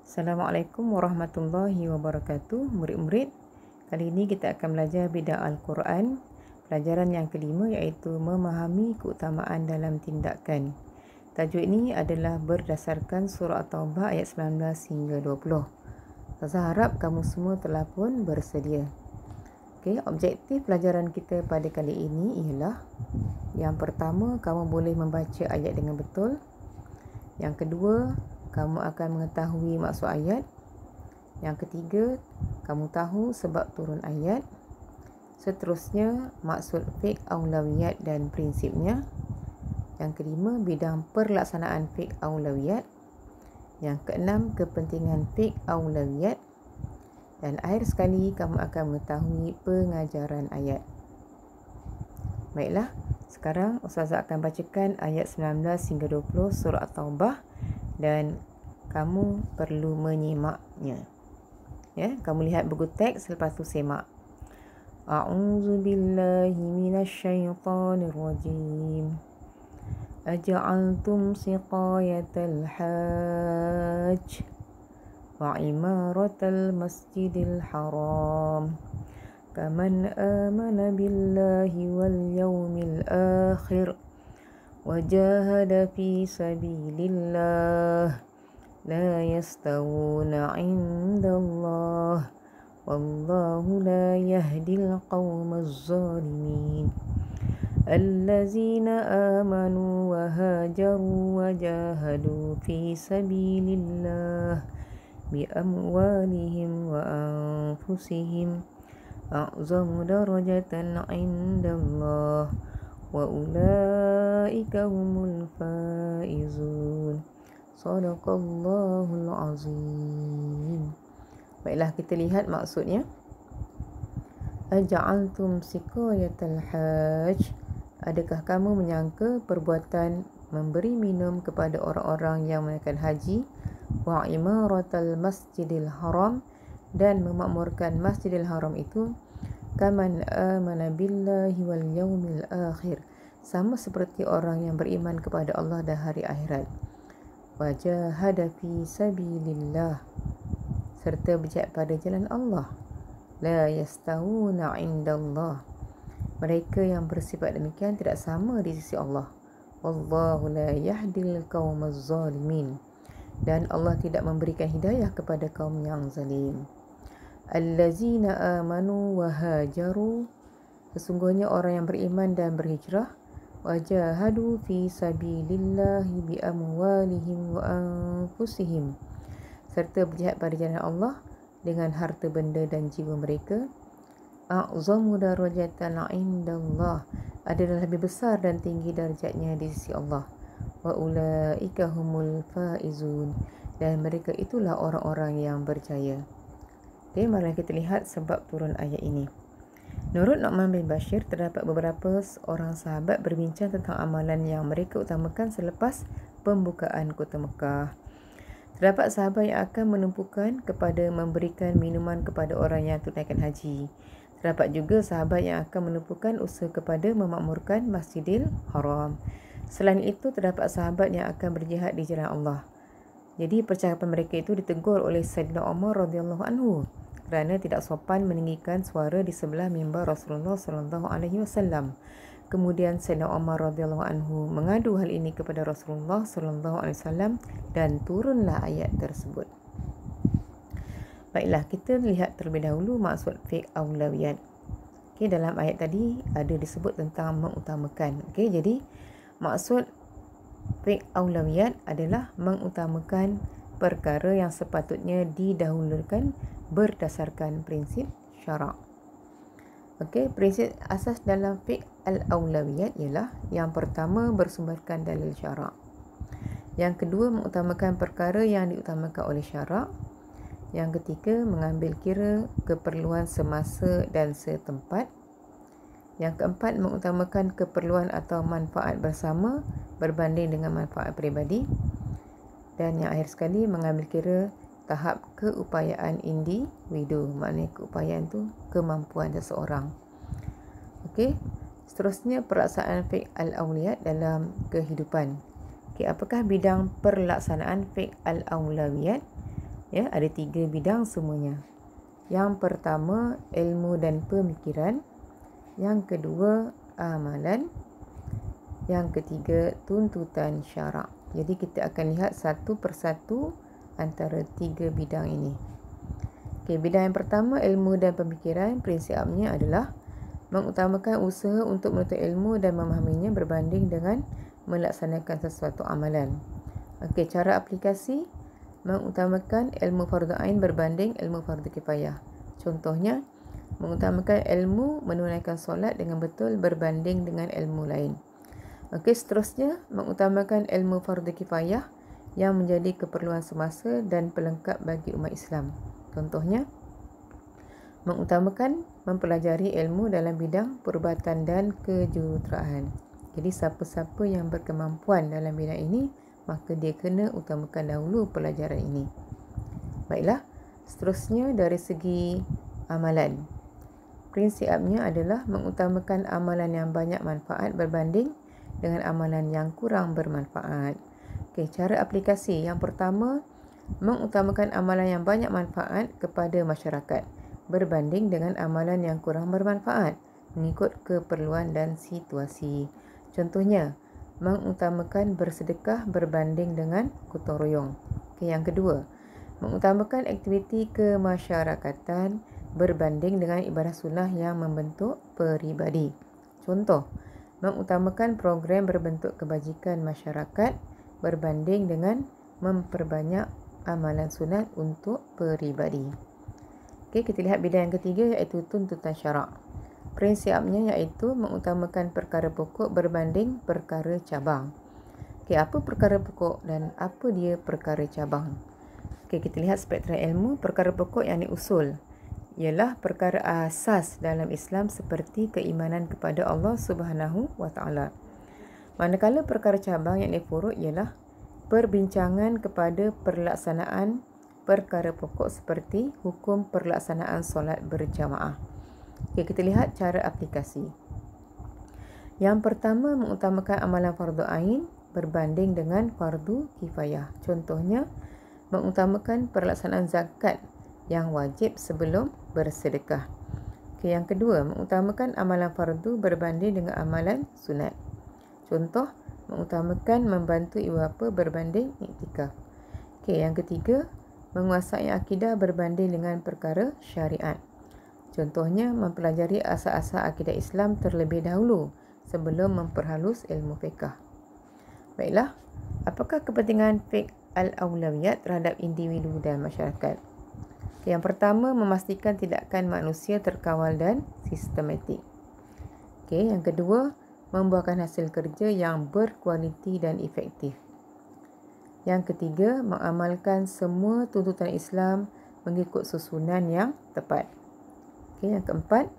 Assalamualaikum warahmatullahi wabarakatuh. Murid-murid, kali ini kita akan belajar bidang Al-Quran. Pelajaran yang kelima iaitu memahami keutamaan dalam tindakan. Tajuk ini adalah berdasarkan surah At-Taubah ayat 19 hingga 20. Saya harap kamu semua telah pun bersedia. Okey, objektif pelajaran kita pada kali ini ialah yang pertama, kamu boleh membaca ayat dengan betul. Yang kedua, kamu akan mengetahui maksud ayat. Yang ketiga, kamu tahu sebab turun ayat. Seterusnya, maksud fiqh aulawiyat dan prinsipnya. Yang kelima, bidang perlaksanaan fiqh aulawiyat. Yang keenam, kepentingan fiqh aulawiyat. Dan akhir sekali, kamu akan mengetahui pengajaran ayat. Baiklah, sekarang Ustazah akan bacakan ayat 19 hingga 20 surah At-Taubah dan kamu perlu menyimaknya. Ya, kamu lihat buku teks, lepas tu semak. A'udzu billahi minasyaitonir rajim. Aja'altum siqayatal hajj wa imaratal masjidil haram kaman amana billahi wal yawmil akhir وجاهد في سبيل الله لا يستوون عند الله والله لا يهدي القوم الظالمين الذين آمنوا وهاجروا وجاهدوا في سبيل الله بأموالهم وأنفسهم أعظم درجة عند الله وَأُولَٰئِكَ هُمُ الْفَائِزُونَ Shadaqallahul Azim. Baiklah, kita lihat maksudnya. Aja'altum siqayatal hajj. Adakah kamu menyangka perbuatan memberi minum kepada orang-orang yang menunaikan haji, wa imaratal masjidil haram, dan memakmurkan masjidil haram itu, kaman amana billahi wal yaumil akhir, sama seperti orang yang beriman kepada Allah dan hari akhirat, wajahada fi sabilillah, serta berjihad pada jalan Allah, la yastawuna indallah, mereka yang bersifat demikian tidak sama di sisi Allah, wallahu la yahdil qaumaz zalimin, dan Allah tidak memberikan hidayah kepada kaum yang zalim. Allazina amanu wa hajaru, sesungguhnya orang yang beriman dan berhijrah, wajahadu fi sabilillahi bi amwalihim wa anfusihim, serta berjihad pada jalan Allah dengan harta benda dan jiwa mereka, a'zamu darajatan 'indallah, adalah lebih besar dan tinggi darjatnya di sisi Allah, wa ulaika humul faizun, dan mereka itulah orang-orang yang berjaya. Okay, mari kita lihat sebab turun ayat ini. Menurut Nu'man bin Bashir, terdapat beberapa orang sahabat berbincang tentang amalan yang mereka utamakan selepas pembukaan kota Mekah. Terdapat sahabat yang akan menumpukan kepada memberikan minuman kepada orang yang tunaikan haji. Terdapat juga sahabat yang akan menumpukan usaha kepada memakmurkan Masjidil Haram. Selain itu, terdapat sahabat yang akan berjihad di jalan Allah. Jadi percakapan mereka itu ditegur oleh Sayyidina Umar radhiyallahu anhu kerana tidak sopan meninggikan suara di sebelah mimbar Rasulullah sallallahu alaihi wasallam. Kemudian Sayyidina Umar radhiyallahu anhu mengadu hal ini kepada Rasulullah sallallahu alaihi wasallam dan turunlah ayat tersebut. Baiklah, kita lihat terlebih dahulu maksud fiqh aulawiyat. Okey, dalam ayat tadi ada disebut tentang mengutamakan. Okey, jadi maksud fiqh aulawiyat adalah mengutamakan perkara yang sepatutnya didahulukan berdasarkan prinsip syarak. Okey, prinsip asas dalam fiqh al-aulawiyat ialah yang pertama, bersumberkan dalil syarak. Yang kedua, mengutamakan perkara yang diutamakan oleh syarak. Yang ketiga, mengambil kira keperluan semasa dan setempat. Yang keempat, mengutamakan keperluan atau manfaat bersama berbanding dengan manfaat peribadi. Dan yang akhir sekali, mengambil kira tahap keupayaan individu. Maknanya keupayaan tu kemampuan seseorang. Okey, seterusnya pelaksanaan fiqh al-aulawiyat dalam kehidupan. Okey, apakah bidang perlaksanaan fiqh al-aulawiyat? Ya, ada 3 bidang semuanya. Yang pertama, ilmu dan pemikiran. Yang kedua, amalan. Yang ketiga, tuntutan syarak. Jadi kita akan lihat satu persatu antara 3 bidang ini. Okey, bidang yang pertama, ilmu dan pemikiran. Prinsipnya adalah mengutamakan usaha untuk menuntut ilmu dan memahaminya berbanding dengan melaksanakan sesuatu amalan. Okey, cara aplikasi, mengutamakan ilmu fardu ain berbanding ilmu fardu kifayah. Contohnya, mengutamakan ilmu menunaikan solat dengan betul berbanding dengan ilmu lain. Okey, seterusnya, mengutamakan ilmu fardu kifayah yang menjadi keperluan semasa dan pelengkap bagi umat Islam. Contohnya, mengutamakan mempelajari ilmu dalam bidang perubatan dan kejuruteraan. Jadi siapa-siapa yang berkemampuan dalam bidang ini, maka dia kena utamakan dahulu pelajaran ini. Baiklah, seterusnya dari segi amalan. Prinsipnya adalah mengutamakan amalan yang banyak manfaat berbanding dengan amalan yang kurang bermanfaat. Okey, cara aplikasi. Yang pertama, mengutamakan amalan yang banyak manfaat kepada masyarakat berbanding dengan amalan yang kurang bermanfaat mengikut keperluan dan situasi. Contohnya, mengutamakan bersedekah berbanding dengan gotong royong. Okey, yang kedua, mengutamakan aktiviti kemasyarakatan berbanding dengan ibadah sunnah yang membentuk peribadi. Contoh, mengutamakan program berbentuk kebajikan masyarakat berbanding dengan memperbanyak amalan sunat untuk peribadi. Okey, kita lihat bidang yang ketiga iaitu tuntutan syarak. Prinsipnya iaitu mengutamakan perkara pokok berbanding perkara cabang. Okey, apa perkara pokok dan apa dia perkara cabang? Okey, kita lihat spektrum ilmu. Perkara pokok yang usul ialah perkara asas dalam Islam seperti keimanan kepada Allah Subhanahu wa taala. Manakala perkara cabang yang furuk ialah perbincangan kepada pelaksanaan perkara pokok seperti hukum pelaksanaan solat berjamaah. Okey, kita lihat cara aplikasi. Yang pertama, mengutamakan amalan fardu ain berbanding dengan fardu kifayah. Contohnya, mengutamakan pelaksanaan zakat yang wajib sebelum bersedekah. Okey, yang kedua, mengutamakan amalan fardu berbanding dengan amalan sunat. Contoh, mengutamakan membantu ibu bapa berbanding iktikaf. Okey, yang ketiga, menguasai akidah berbanding dengan perkara syariat. Contohnya, mempelajari asas-asas akidah Islam terlebih dahulu sebelum memperhalus ilmu fiqh. Baiklah, apakah kepentingan fiqh al-awlawiyat terhadap individu dan masyarakat? Yang pertama, memastikan tindakan manusia terkawal dan sistematik. Okey, yang kedua, membuahkan hasil kerja yang berkualiti dan efektif. Yang ketiga, mengamalkan semua tuntutan Islam mengikut susunan yang tepat. Okey, yang keempat,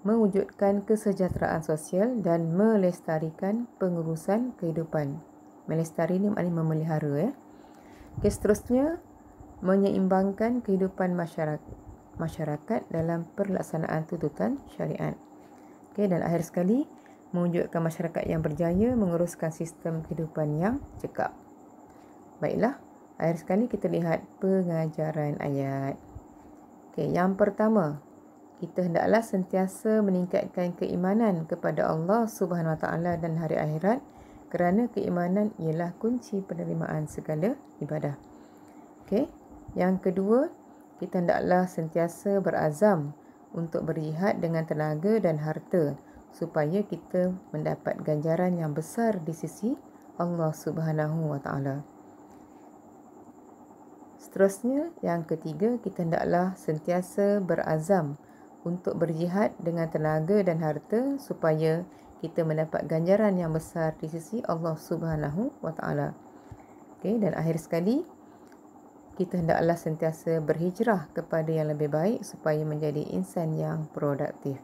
mewujudkan kesejahteraan sosial dan melestarikan pengurusan kehidupan. Melestari ini maknanya memelihara. Okey, seterusnya, menyeimbangkan kehidupan masyarakat dalam pelaksanaan tuntutan syariat. Okey, dan akhir sekali, mewujudkan masyarakat yang berjaya menguruskan sistem kehidupan yang cekap. Baiklah, akhir sekali kita lihat pengajaran ayat. Okey, yang pertama, kita hendaklah sentiasa meningkatkan keimanan kepada Allah Subhanahu Wa Taala dan hari akhirat kerana keimanan ialah kunci penerimaan segala ibadah. Okey, yang kedua, kita hendaklah sentiasa berazam untuk berjihad dengan tenaga dan harta supaya kita mendapat ganjaran yang besar di sisi Allah Subhanahu Wa Taala. Seterusnya, yang ketiga, kita hendaklah sentiasa berazam untuk berjihad dengan tenaga dan harta supaya kita mendapat ganjaran yang besar di sisi Allah Subhanahu Wa Taala. Okey, dan akhir sekali, kita hendaklah sentiasa berhijrah kepada yang lebih baik supaya menjadi insan yang produktif.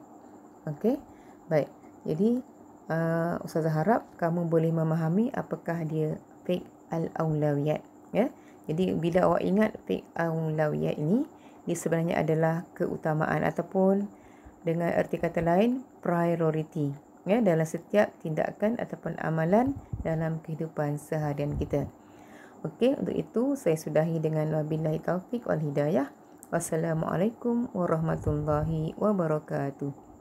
Okey, baik. Jadi, Ustazah harap kamu boleh memahami apakah dia fiqh al-awlawiyat. Ya? Jadi, bila awak ingat fiqh al-awlawiyat ini, dia sebenarnya adalah keutamaan ataupun dengan erti kata lain, priority. Ya, dalam setiap tindakan ataupun amalan dalam kehidupan seharian kita. Okey, untuk itu saya sudahi dengan wabillahi taufik wal hidayah. Wassalamualaikum warahmatullahi wabarakatuh.